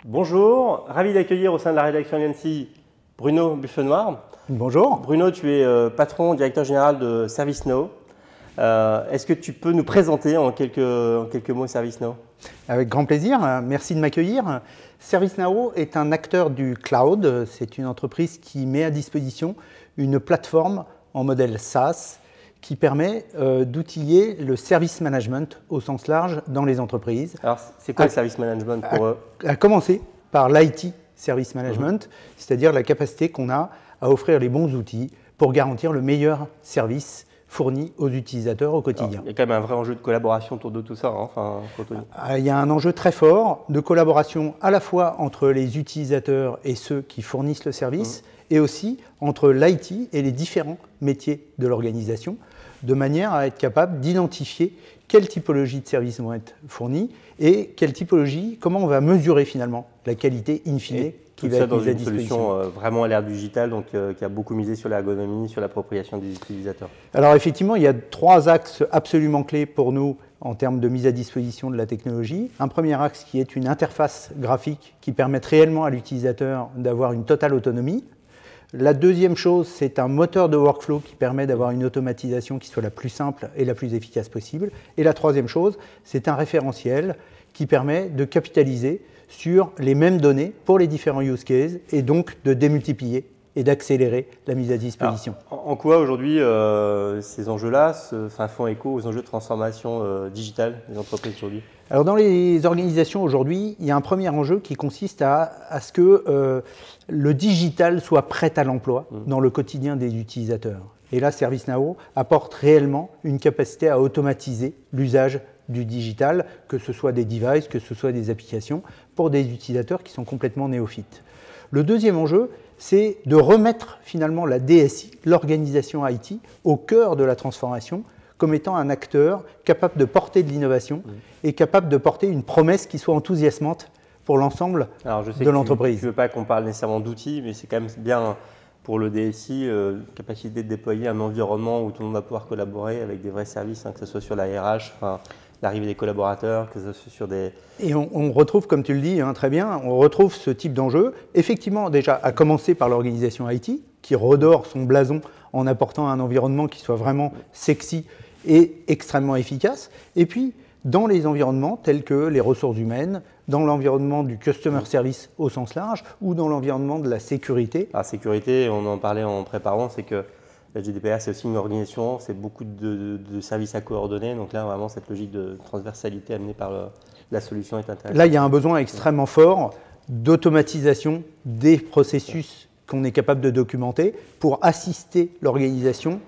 Bonjour, ravi d'accueillir au sein de la rédaction LNC Bruno Buffenoir. Bonjour. Bruno, tu es patron, directeur général de ServiceNow. Est-ce que tu peux nous présenter en quelques mots ServiceNow? Avec grand plaisir, merci de m'accueillir. ServiceNow est un acteur du cloud. C'est une entreprise qui met à disposition une plateforme en modèle SaaS qui permet d'outiller le service management au sens large dans les entreprises. Alors, c'est quoi le service management pour eux? À commencer par l'IT Service Management, c'est-à-dire la capacité qu'on a à offrir les bons outils pour garantir le meilleur service fourni aux utilisateurs au quotidien. Alors, il y a quand même un vrai enjeu de collaboration autour de tout ça. Il y a un enjeu très fort de collaboration à la fois entre les utilisateurs et ceux qui fournissent le service, et aussi entre l'IT et les différents métiers de l'organisation, de manière à être capable d'identifier quelle typologie de services vont être fournis et quelle typologie, comment on va mesurer finalement la qualité in fine qui va être mise à disposition. Tout ça dans une solution vraiment à l'ère digitale, donc qui a beaucoup misé sur l'ergonomie, sur l'appropriation des utilisateurs. Alors effectivement, il y a 3 axes absolument clés pour nous en termes de mise à disposition de la technologie. Un premier axe qui est une interface graphique qui permette réellement à l'utilisateur d'avoir une totale autonomie. La deuxième chose, c'est un moteur de workflow qui permet d'avoir une automatisation qui soit la plus simple et la plus efficace possible. Et la troisième chose, c'est un référentiel qui permet de capitaliser sur les mêmes données pour les différents use cases et donc de démultiplier et d'accélérer la mise à disposition. Alors, en quoi aujourd'hui ces enjeux-là font écho aux enjeux de transformation digitale des entreprises aujourd'hui? Alors dans les organisations aujourd'hui, il y a un premier enjeu qui consiste à ce que le digital soit prêt à l'emploi dans le quotidien des utilisateurs. Et là, ServiceNow apporte réellement une capacité à automatiser l'usage du digital, que ce soit des devices, que ce soit des applications, pour des utilisateurs qui sont complètement néophytes. Le deuxième enjeu, c'est de remettre finalement la DSI, l'organisation IT, au cœur de la transformation, comme étant un acteur capable de porter de l'innovation et capable de porter une promesse qui soit enthousiasmante pour l'ensemble de l'entreprise. Je ne veux pas qu'on parle nécessairement d'outils, mais c'est quand même bien pour le DSI, capacité de déployer un environnement où tout le monde va pouvoir collaborer avec des vrais services, que ce soit sur la RH, l'arrivée des collaborateurs, que ce soit sur des... Et on retrouve, comme tu le dis très bien, on retrouve ce type d'enjeu, effectivement déjà à commencer par l'organisation IT, qui redore son blason en apportant un environnement qui soit vraiment sexy et extrêmement efficace. Et puis, dans les environnements tels que les ressources humaines, dans l'environnement du customer service au sens large ou dans l'environnement de la sécurité. La sécurité, on en parlait en préparant, c'est que la GDPR, c'est aussi une organisation, c'est beaucoup de services à coordonner. Donc là, vraiment, cette logique de transversalité amenée par la solution est intéressante. Là, il y a un besoin extrêmement fort d'automatisation des processus qu'on est capable de documenter pour assister l'organisation